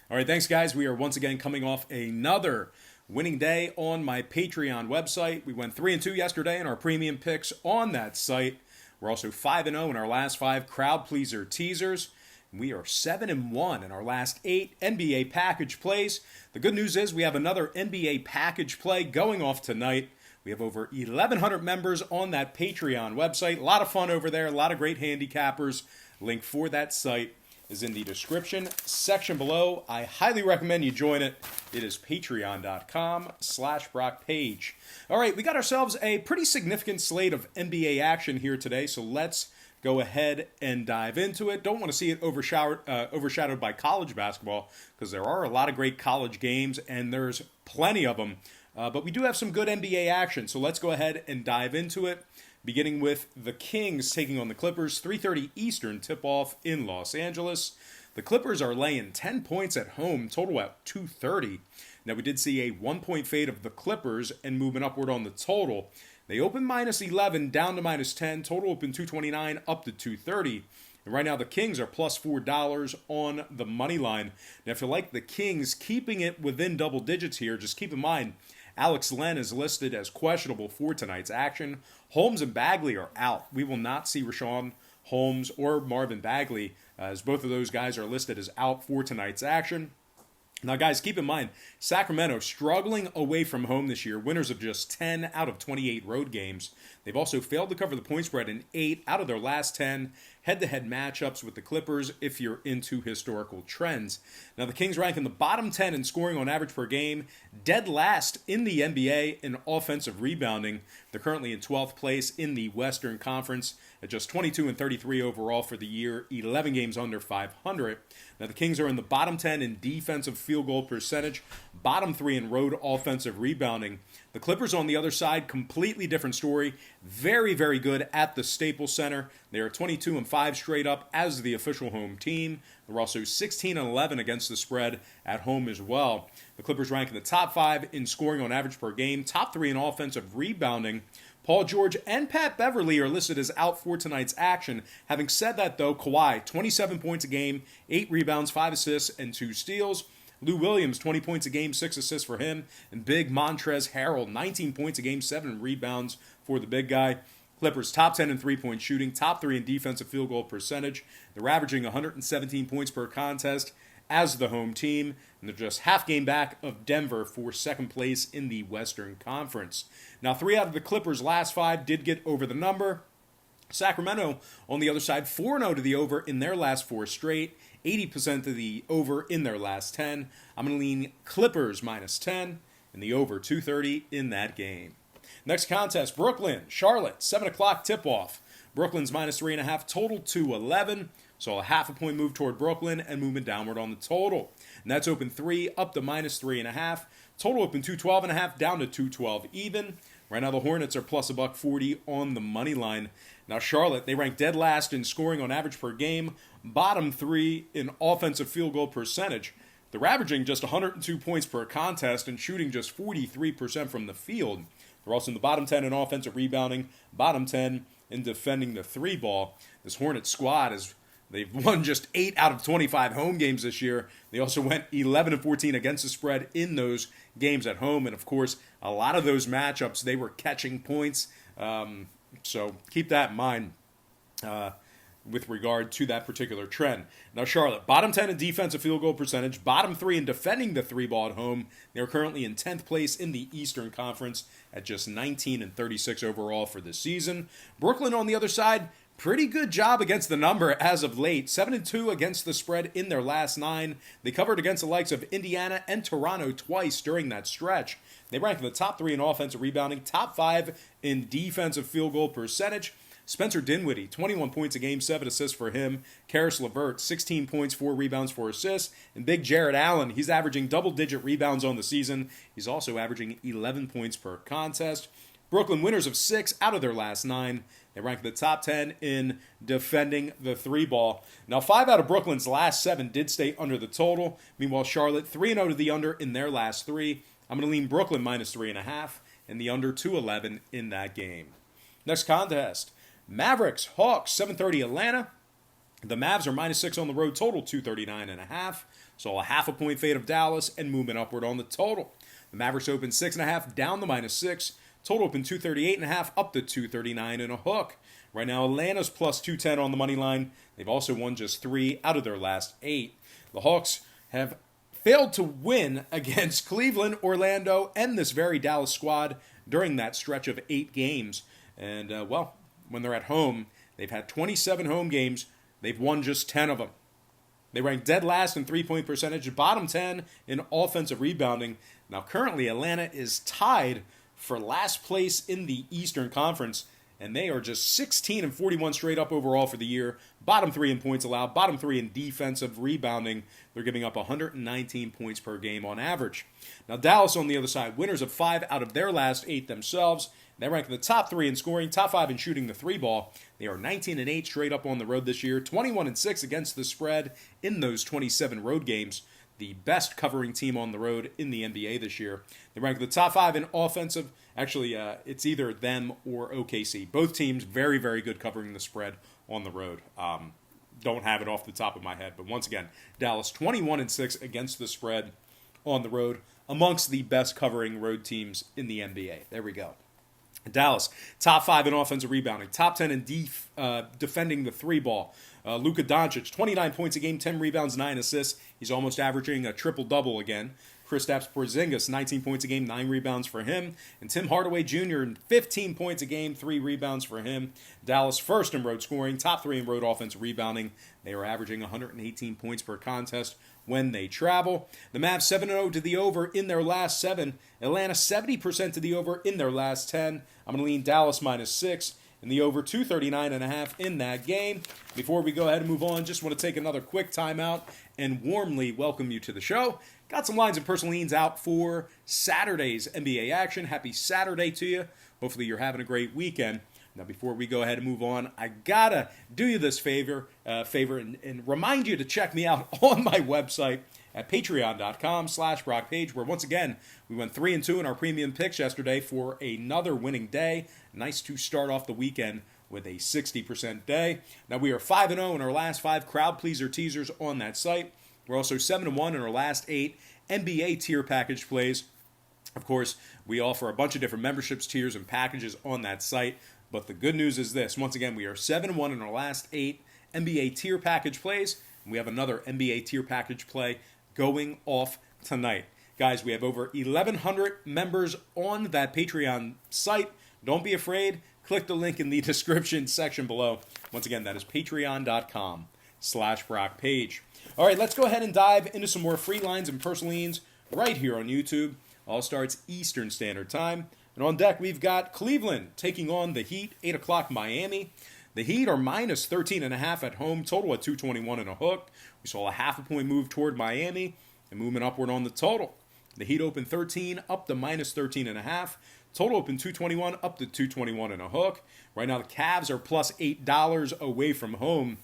All right, thanks, guys. We are once again coming off another winning day on my Patreon website. We went 3-2 yesterday in our premium picks on that site. We're also 5-0 in our last 5 crowd pleaser teasers. We are 7-1 in our last 8 NBA package plays. The good news is we have another NBA package play going off tonight. We have over 1,100 members on that Patreon website. A lot of fun over there, a lot of great handicappers. Link for that site is in the description section below. I highly recommend you join it. It is patreon.com/BrockPage. All right, we got ourselves a pretty significant slate of NBA action here today, so let's go ahead and dive into it. Don't want to see it overshadowed by college basketball because there are a lot of great college games and there's plenty of them. But we do have some good NBA action, so let's go ahead and dive into it. Beginning with the Kings taking on the Clippers, 3:30 Eastern tip-off in Los Angeles. The Clippers are laying 10 points at home, total at 230. Now, we did see a 1-point fade of the Clippers and movement upward on the total. They opened minus 11, down to minus 10. Total opened 229, up to 230. And right now, the Kings are plus $4 on the money line. Now, if you like the Kings keeping it within double digits here, just keep in mind, Alex Len is listed as questionable for tonight's action. Holmes and Bagley are out. We will not see Richaun Holmes or Marvin Bagley, as both of those guys are listed as out for tonight's action. Now, guys, keep in mind, Sacramento struggling away from home this year, winners of just 10 out of 28 road games. They've also failed to cover the point spread in 8 out of their last 10 head-to-head matchups with the Clippers if you're into historical trends. Now, the Kings rank in the bottom 10 in scoring on average per game, dead last in the NBA in offensive rebounding. They're currently in 12th place in the Western Conference at just 22 and 33 overall for the year, 11 games under 500. Now, the Kings are in the bottom 10 in defensive field goal percentage, bottom 3 in road offensive rebounding. The Clippers on the other side, completely different story. Very, very good at the Staples Center. They are 22 and 5 straight up as the official home team. They're also 16 and 11 against the spread at home as well. The Clippers rank in the top 5 in scoring on average per game, top 3 in offensive rebounding. Paul George and Pat Beverly are listed as out for tonight's action. Having said that, though, Kawhi, 27 points a game, 8 rebounds, 5 assists, and 2 steals. Lou Williams, 20 points a game, 6 assists for him. And big Montrezl Harrell, 19 points a game, 7 rebounds for the big guy. Clippers top 10 in three-point shooting, top 3 in defensive field goal percentage. They're averaging 117 points per contest as the home team, and they're just half game back of Denver for second place in the Western Conference. Now, 3 out of the Clippers' last 5 did get over the number. Sacramento, on the other side, 4-0 to the over in their last 4 straight, 80% to the over in their last 10. I'm going to lean Clippers minus 10 and the over 230 in that game. Next contest, Brooklyn, Charlotte, 7 o'clock tip-off. Brooklyn's minus 3.5, total 211. So a half a point move toward Brooklyn and movement downward on the total. And that's open 3 up to minus 3.5. Total open 212.5 down to 212 even. Right now the Hornets are plus $1.40 on the money line. Now Charlotte, they rank dead last in scoring on average per game, bottom 3 in offensive field goal percentage. They're averaging just 102 points per contest and shooting just 43% from the field. They're also in the bottom 10 in offensive rebounding, bottom 10 in defending the 3-ball. This Hornets squad they've won just 8 out of 25 home games this year. They also went 11 and 14 against the spread in those games at home. And, of course, a lot of those matchups, they were catching points. So keep that in mind with regard to that particular trend. Now, Charlotte, bottom 10 in defensive field goal percentage, bottom 3 in defending the 3-ball at home. They're currently in 10th place in the Eastern Conference at just 19 and 36 overall for this season. Brooklyn, on the other side, pretty good job against the number as of late. 7-2 against the spread in their last 9. They covered against the likes of Indiana and Toronto twice during that stretch. They rank in the top 3 in offensive rebounding, top 5 in defensive field goal percentage. Spencer Dinwiddie, 21 points a game, 7 assists for him. Karis LeVert, 16 points, 4 rebounds, 4 assists. And big Jarrett Allen, he's averaging double-digit rebounds on the season. He's also averaging 11 points per contest. Brooklyn winners of 6 out of their last 9. They rank in the top 10 in defending the 3-ball. Now, 5 out of Brooklyn's last 7 did stay under the total. Meanwhile, Charlotte, 3-0 to the under in their last 3. I'm going to lean Brooklyn minus 3.5 and the under 211 in that game. Next contest, Mavericks, Hawks, 7:30 Atlanta. The Mavs are minus 6 on the road, total 239.5. Saw a half a point fade of Dallas and movement upward on the total. The Mavericks opened 6.5, down the -6. Total opened 238.5, up to 239 and a hook. Right now, Atlanta's plus 210 on the money line. They've also won just 3 out of their last 8. The Hawks have failed to win against Cleveland, Orlando, and this very Dallas squad during that stretch of 8 games. And, when they're at home, they've had 27 home games. They've won just 10 of them. They rank dead last in three-point percentage, bottom 10 in offensive rebounding. Now, currently, Atlanta is tied for last place in the Eastern Conference, and they are just 16 and 41 straight up overall for the year. Bottom 3 in points allowed, bottom 3 in defensive rebounding. They're giving up 119 points per game on average. Now, Dallas on the other side, winners of 5 out of their last 8 themselves. They rank in the top 3 in scoring, top 5 in shooting the 3-ball. They are 19 and 8 straight up on the road this year, 21 and 6 against the spread in those 27 road games. The best covering team on the road in the NBA this year. They rank in the top 5 in offensive. Actually, it's either them or OKC. Both teams very, very good covering the spread on the road. Don't have it off the top of my head, but once again, Dallas 21 and 6 against the spread on the road, amongst the best covering road teams in the NBA. There we go. Dallas, top 5 in offensive rebounding, top 10 in defending the 3-ball. Luka Doncic, 29 points a game, 10 rebounds, 9 assists. He's almost averaging a triple-double again. Kristaps Porzingis, 19 points a game, 9 rebounds for him. And Tim Hardaway Jr., 15 points a game, 3 rebounds for him. Dallas first in road scoring, top 3 in road offensive rebounding. They are averaging 118 points per contest when they travel. The Mavs 7-0 to the over in their last 7. Atlanta 70% to the over in their last 10. I'm going to lean Dallas -6 and the over 239.5 in that game. Before we go ahead and move on, just want to take another quick timeout and warmly welcome you to the show. Got some lines and personal leans out for Saturday's NBA action. Happy Saturday to you. Hopefully you're having a great weekend. Now, before we go ahead and move on, I gotta do you this favor and remind you to check me out on my website at patreon.com/BrockPage, where once again, we went 3-2 in our premium picks yesterday for another winning day. Nice to start off the weekend with a 60% day. Now, we are 5-0 in our last 5 crowd pleaser teasers on that site. We're also 7-1 in our last 8 NBA tier package plays. Of course, we offer a bunch of different memberships, tiers, and packages on that site. But the good news is this. Once again, we are 7-1 in our last 8 NBA tier package plays. And we have another NBA tier package play going off tonight. Guys, we have over 1,100 members on that Patreon site. Don't be afraid. Click the link in the description section below. Once again, that is patreon.com/BrockPage. All right, let's go ahead and dive into some more free lines and personal leans right here on YouTube. All starts Eastern Standard Time. And on deck, we've got Cleveland taking on the Heat, 8 o'clock Miami. The Heat are -13.5 at home, total at 221 and a hook. We saw a half a point move toward Miami and movement upward on the total. The Heat opened 13, up to -13.5. Total opened 221, up to 221 and a hook. Right now, the Cavs are plus $8 away from home.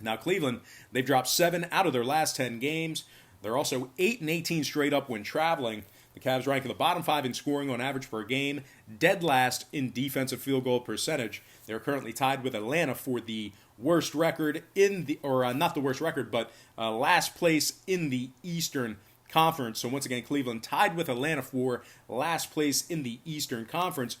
Now, Cleveland, they've dropped 7 out of their last 10 games. They're also 8 and 18 straight up when traveling. The Cavs rank in the bottom 5 in scoring on average per game, dead last in defensive field goal percentage. They're currently tied with Atlanta for the worst record not the worst record, but last place in the Eastern Conference. So once again, Cleveland tied with Atlanta for last place in the Eastern Conference.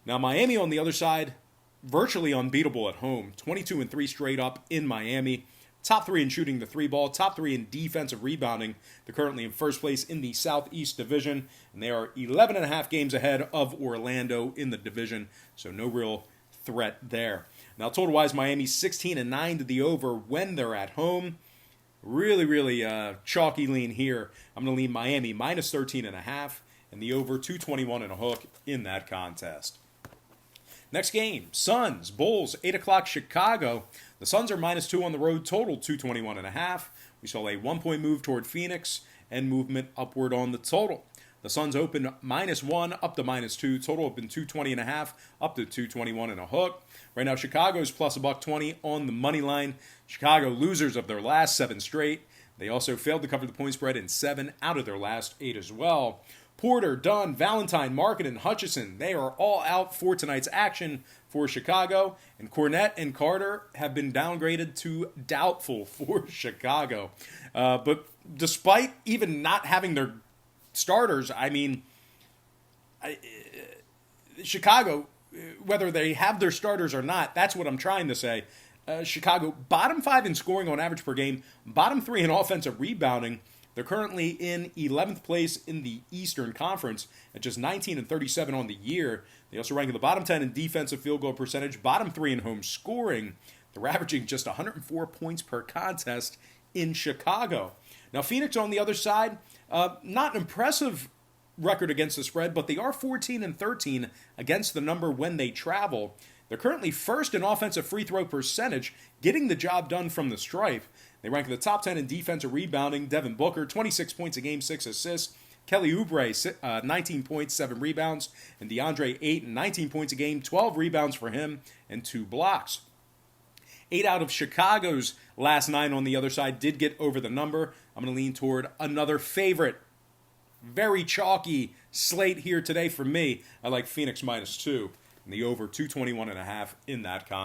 Now, Miami on the other side, virtually unbeatable at home, 22 and 3 straight up in Miami. Top 3 in shooting the 3-ball, top 3 in defensive rebounding. They're currently in first place in the Southeast Division, and they are 11.5 games ahead of Orlando in the division, so no real threat there. Now, total-wise, Miami's 16 and 9 to the over when they're at home. Really chalky lean here. I'm going to lean Miami -13.5, and the over 221 and a hook in that contest. Next game, Suns, Bulls, 8 o'clock Chicago. The Suns are -2 on the road, total 221.5. We saw a 1-point move toward Phoenix and movement upward on the total. The Suns opened -1 up to -2. Total opened 220.5 up to 221 and a hook. Right now, Chicago's plus $1.20 on the money line. Chicago losers of their last 7 straight. They also failed to cover the point spread in 7 out of their last 8 as well. Porter, Dunn, Valentine, Markkanen, Hutchison, they are all out for tonight's action for Chicago. And Cornette and Carter have been downgraded to doubtful for Chicago. But despite even not having their starters, I mean, Chicago, whether they have their starters or not, that's what I'm trying to say. Chicago, bottom 5 in scoring on average per game, bottom 3 in offensive rebounding. They're currently in 11th place in the Eastern Conference at just 19 and 37 on the year. They also rank in the bottom 10 in defensive field goal percentage, bottom 3 in home scoring. They're averaging just 104 points per contest in Chicago. Now, Phoenix on the other side, not an impressive record against the spread, but they are 14 and 13 against the number when they travel. They're currently first in offensive free throw percentage, getting the job done from the stripe. They rank in the top 10 in defensive rebounding. Devin Booker, 26 points a game, 6 assists. Kelly Oubre, 19 points, 7 rebounds. And DeAndre Ayton, 19 points a game, 12 rebounds for him, and 2 blocks. 8 out of Chicago's last 9 on the other side did get over the number. I'm going to lean toward another favorite. Very chalky slate here today for me. I like Phoenix -2 and the over 221.5 in that contest.